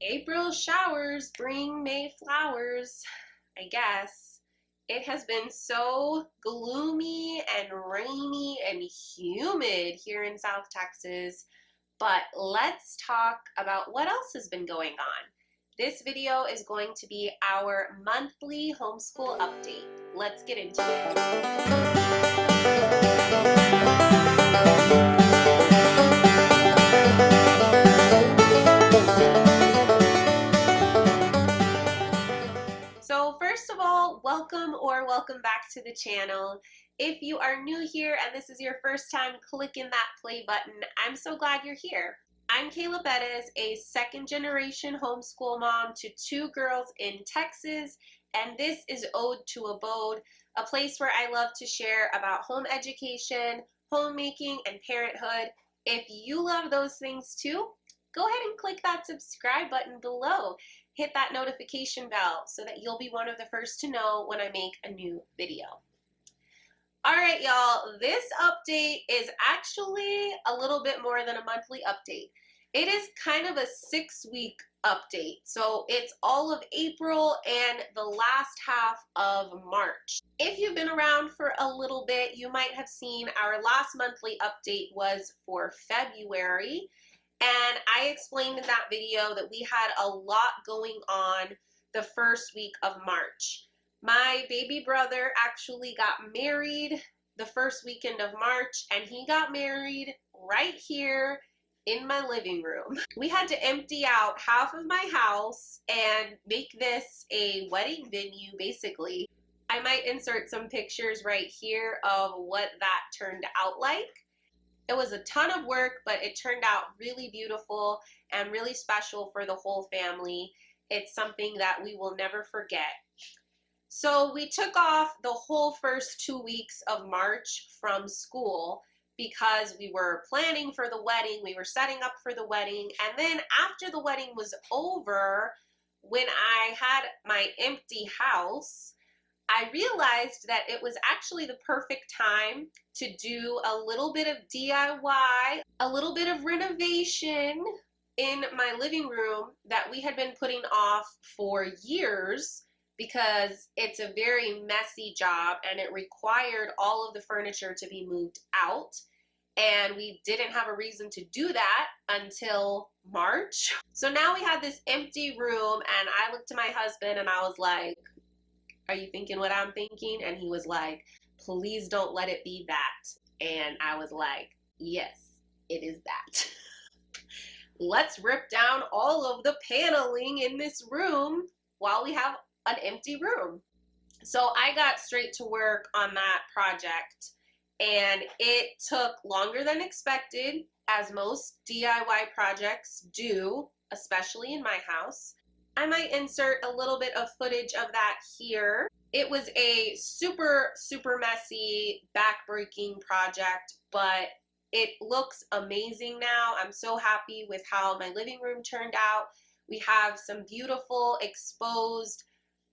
April showers bring May flowers, I guess. It has been so gloomy and rainy and humid here in South Texas, but let's talk about what else has been going on. This video is going to be our monthly homeschool update. Let's get into it. So first of all, welcome back to the channel. If you are new here and this is your first time clicking that play button, I'm so glad you're here. I'm Kaela, a second generation homeschool mom to two girls in Texas, and this is Ode to Abode, a place where I love to share about home education, homemaking, and parenthood. If you love those things too, go ahead and click that subscribe button below. Hit that notification bell so that you'll be one of the first to know when I make a new video. All right, y'all, this update is actually a little bit more than a monthly update. It is kind of a 6-week update. So it's all of April and the last half of March. If you've been around for a little bit, you might have seen our last monthly update was for February. And I explained in that video that we had a lot going on the first week of March. My baby brother actually got married the first weekend of March, and he got married right here in my living room. We had to empty out half of my house and make this a wedding venue, basically. I might insert some pictures right here of what that turned out like. It was a ton of work, but it turned out really beautiful and really special for the whole family. It's something that we will never forget. So we took off the whole first 2 weeks of March from school because we were planning for the wedding, we were setting up for the wedding, and then after the wedding was over, when I had my empty house, I realized that it was actually the perfect time to do a little bit of DIY, a little bit of renovation in my living room that we had been putting off for years because it's a very messy job and it required all of the furniture to be moved out. And we didn't have a reason to do that until March. So now we had this empty room, and I looked to my husband and I was like, "Are you thinking what I'm thinking?" And he was like, "Please don't let it be that." And I was like, "Yes, it is that." Let's rip down all of the paneling in this room while we have an empty room. So I got straight to work on that project, and it took longer than expected, as most DIY projects do, especially in my house. I might insert a little bit of footage of that here. It was a super messy, back-breaking project, but it looks amazing now. I'm so happy with how my living room turned out. We have some beautiful exposed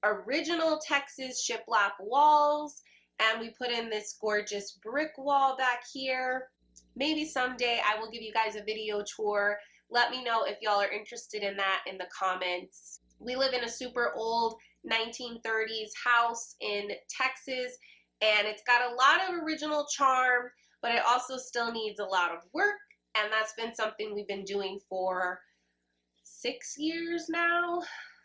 original Texas shiplap walls, and we put in this gorgeous brick wall back here. Maybe someday I will give you guys a video tour. Let me know if y'all are interested in that in the comments. We live in a super old 1930s house in Texas, and it's got a lot of original charm, but it also still needs a lot of work, and that's been something we've been doing for 6 years now.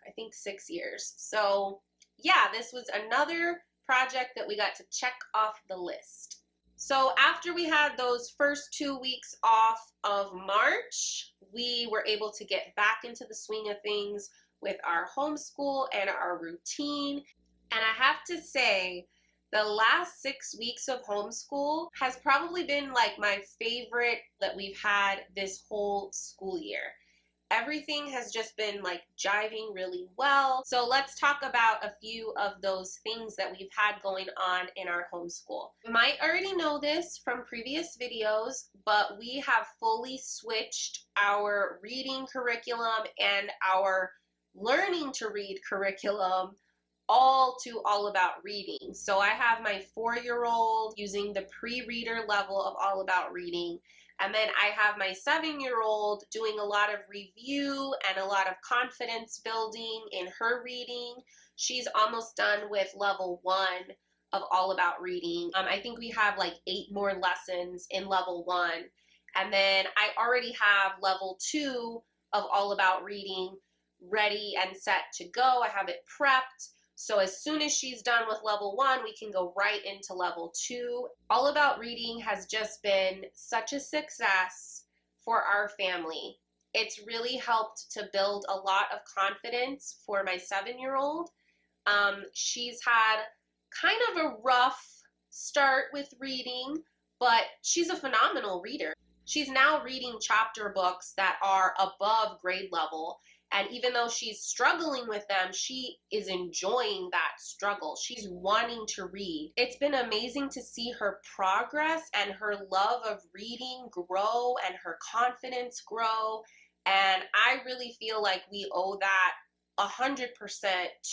I think 6 years. So yeah, this was another project that we got to check off the list. So after we had those first 2 weeks off of March, we were able to get back into the swing of things with our homeschool and our routine. And I have to say, the last 6 weeks of homeschool has probably been like my favorite that we've had this whole school year. Everything has just been like jiving really well. So let's talk about a few of those things that we've had going on in our homeschool. You might already know this from previous videos, but we have fully switched our reading curriculum and our learning to read curriculum all about reading. So I have my 4-year-old using the pre-reader level of all about reading. And then I have my 7-year-old doing a lot of review and a lot of confidence building in her reading. She's almost done with level 1 of All About Reading. I think we have like 8 more lessons in level 1. And then I already have level 2 of All About Reading ready and set to go. I have it prepped. So as soon as she's done with level 1, we can go right into level 2. All About Reading has just been such a success for our family. It's really helped to build a lot of confidence for my 7-year-old. She's had kind of a rough start with reading, but she's a phenomenal reader. She's now reading chapter books that are above grade level. And even though she's struggling with them, she is enjoying that struggle. She's wanting to read. It's been amazing to see her progress and her love of reading grow and her confidence grow. And I really feel like we owe that 100%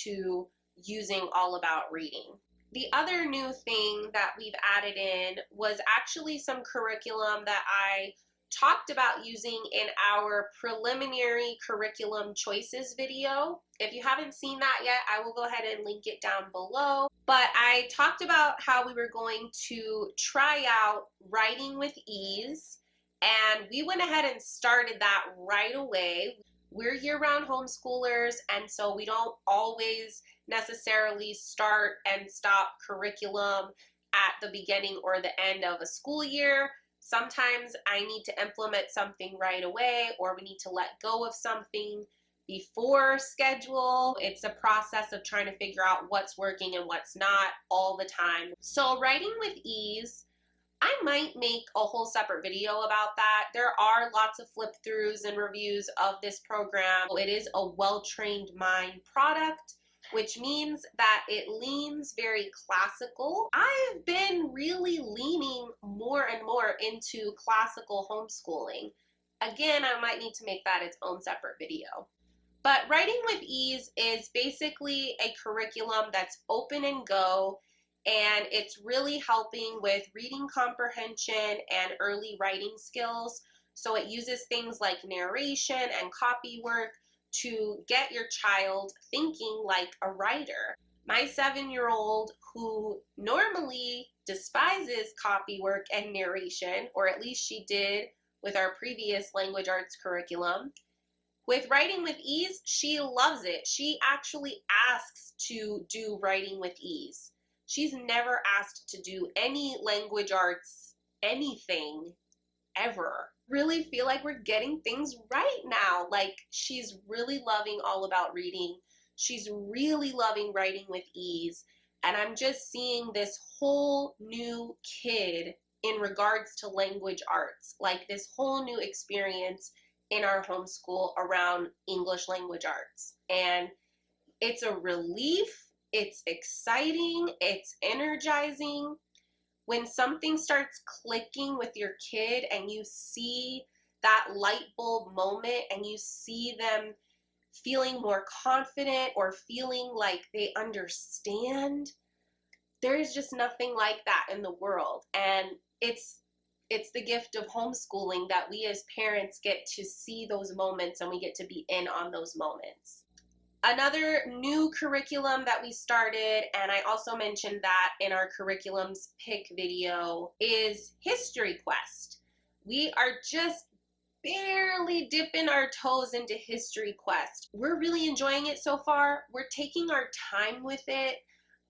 to using All About Reading. The other new thing that we've added in was actually some curriculum that I talked about using in our preliminary curriculum choices video. If you haven't seen that yet, I will go ahead and link it down below. But I talked about how we were going to try out writing with ease, and we went ahead and started that right away. We're year-round homeschoolers, and so we don't always necessarily start and stop curriculum at the beginning or the end of a school year. Sometimes I need to implement something right away, or we need to let go of something before schedule. It's a process of trying to figure out what's working and what's not all the time. So writing with ease, I might make a whole separate video about that. There are lots of flip throughs and reviews of this program. It is a well-trained mind product, which means that it leans very classical. I've been really leaning more and more into classical homeschooling. Again, I might need to make that its own separate video. But Writing with Ease is basically a curriculum that's open and go, and it's really helping with reading comprehension and early writing skills. So it uses things like narration and copy work to get your child thinking like a writer. My 7-year-old, who normally despises copy work and narration, or at least she did with our previous language arts curriculum, with Writing with Ease, she loves it. She actually asks to do Writing with Ease. She's never asked to do any language arts, anything, ever. Really feel like we're getting things right now. Like, she's really loving All About Reading. She's really loving Writing with Ease. And I'm just seeing this whole new kid in regards to language arts, like this whole new experience in our homeschool around English language arts. And it's a relief, it's exciting, it's energizing. When something starts clicking with your kid and you see that light bulb moment and you see them feeling more confident or feeling like they understand, there is just nothing like that in the world. And it's the gift of homeschooling that we as parents get to see those moments and we get to be in on those moments. Another new curriculum that we started, and I also mentioned that in our curriculums pick video, is History Quest. We are just barely dipping our toes into History Quest. We're really enjoying it so far. We're taking our time with it.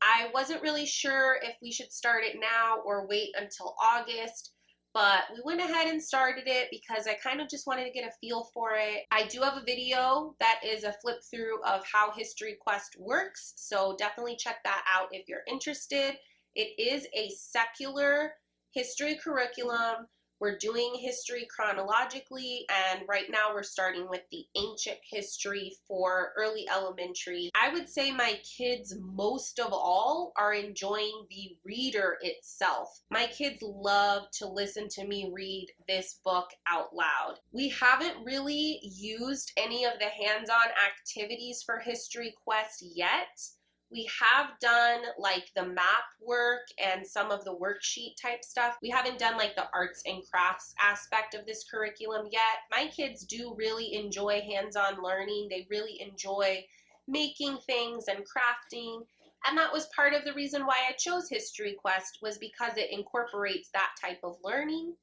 I wasn't really sure if we should start it now or wait until August, but we went ahead and started it because I kind of just wanted to get a feel for it. I do have a video that is a flip through of how History Quest works, so definitely check that out if you're interested. It is a secular history curriculum. We're doing history chronologically, and right now we're starting with the ancient history for early elementary. I would say my kids most of all are enjoying the reader itself. My kids love to listen to me read this book out loud. We haven't really used any of the hands-on activities for History Quest yet, We have done like the map work and some of the worksheet type stuff. We haven't done like the arts and crafts aspect of this curriculum yet. My kids do really enjoy hands-on learning. They really enjoy making things and crafting. And that was part of the reason why I chose History Quest, was because it incorporates that type of learning.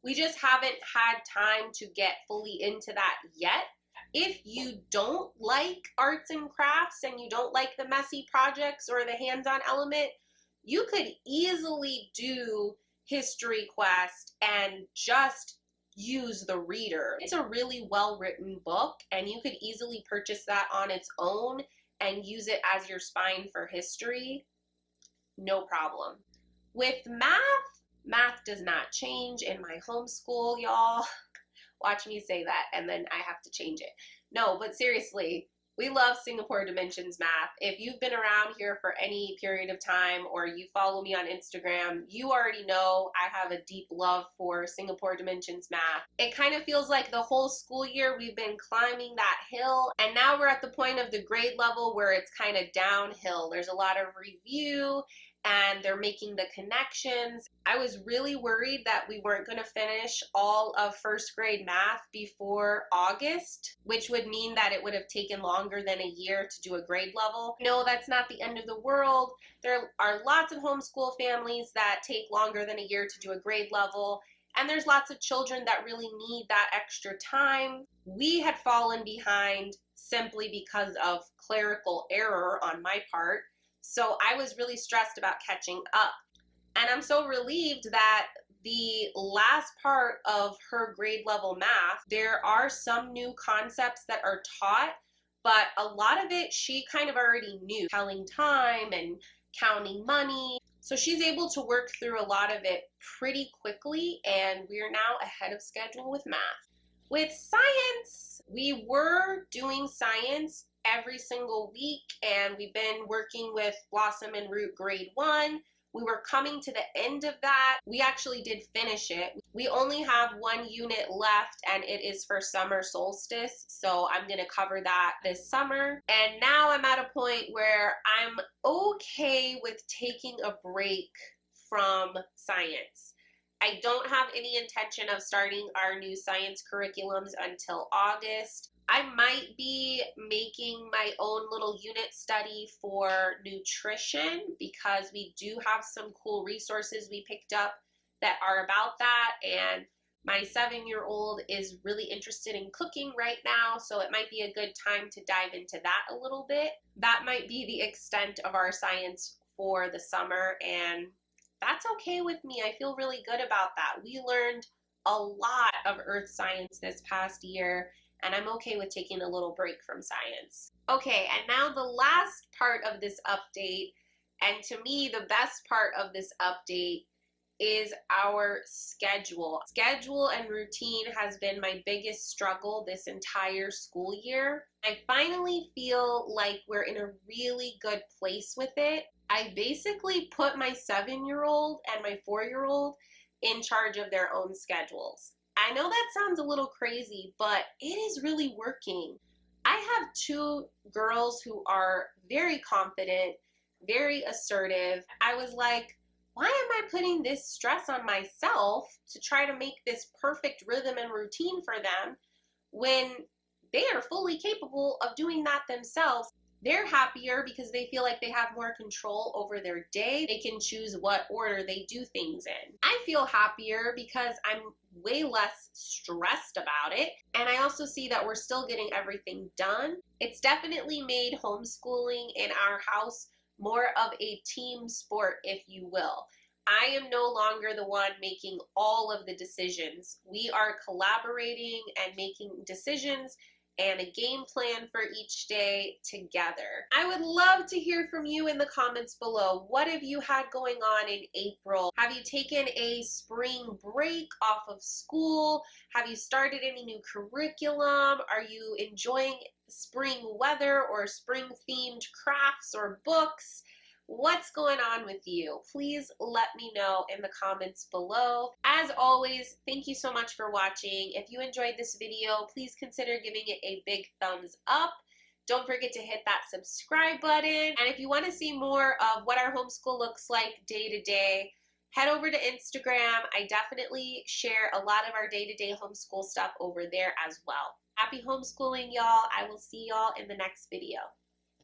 We just haven't had time to get fully into that yet. If you don't like arts and crafts and you don't like the messy projects or the hands-on element, you could easily do History Quest and just use the reader. It's a really well-written book, and you could easily purchase that on its own and use it as your spine for history. No problem. With math does not change in my homeschool, y'all. Watch me say that, and then I have to change it. No, but seriously, we love Singapore Dimensions math. If you've been around here for any period of time, or you follow me on Instagram, you already know I have a deep love for Singapore Dimensions math. It kind of feels like the whole school year we've been climbing that hill, and now we're at the point of the grade level where it's kind of downhill. There's a lot of review, and they're making the connections. I was really worried that we weren't going to finish all of first grade math before August, which would mean that it would have taken longer than a year to do a grade level. No, that's not the end of the world. There are lots of homeschool families that take longer than a year to do a grade level, and there's lots of children that really need that extra time. We had fallen behind simply because of clerical error on my part. So I was really stressed about catching up. And I'm so relieved that the last part of her grade level math, there are some new concepts that are taught, but a lot of it she kind of already knew. Telling time and counting money. So she's able to work through a lot of it pretty quickly, and we're now ahead of schedule with math. With science, we were doing science every single week, and we've been working with Blossom and Root grade 1. We were coming to the end of that. We actually did finish it. We only have one unit left, and it is for summer solstice, so I'm going to cover that this summer. And now I'm at a point where I'm okay with taking a break from science. I don't have any intention of starting our new science curriculums until August. I might be making my own little unit study for nutrition, because we do have some cool resources we picked up that are about that, and my 7-year-old is really interested in cooking right now, so it might be a good time to dive into that a little bit. That might be the extent of our science for the summer, and that's okay with me. I feel really good about that. We learned a lot of earth science this past year, and I'm okay with taking a little break from science. Okay, and now the last part of this update, and to me the best part of this update, is our schedule. Schedule and routine has been my biggest struggle this entire school year. I finally feel like we're in a really good place with it. I basically put my 7-year-old and my 4-year-old in charge of their own schedules. I know that sounds a little crazy, but it is really working. I have 2 girls who are very confident, very assertive. I was like, why am I putting this stress on myself to try to make this perfect rhythm and routine for them when they are fully capable of doing that themselves? They're happier because they feel like they have more control over their day. They can choose what order they do things in. I feel happier because I'm way less stressed about it. And I also see that we're still getting everything done. It's definitely made homeschooling in our house more of a team sport, if you will. I am no longer the one making all of the decisions. We are collaborating and making decisions and a game plan for each day together. I would love to hear from you in the comments below. What have you had going on in April? Have you taken a spring break off of school? Have you started any new curriculum? Are you enjoying spring weather or spring themed crafts or books? What's going on with you? Please let me know in the comments below. As always, thank you so much for watching. If you enjoyed this video, please consider giving it a big thumbs up. Don't forget to hit that subscribe button. And if you want to see more of what our homeschool looks like day to day, head over to Instagram. I definitely share a lot of our day-to-day homeschool stuff over there as well. Happy homeschooling, y'all. I will see y'all in the next video.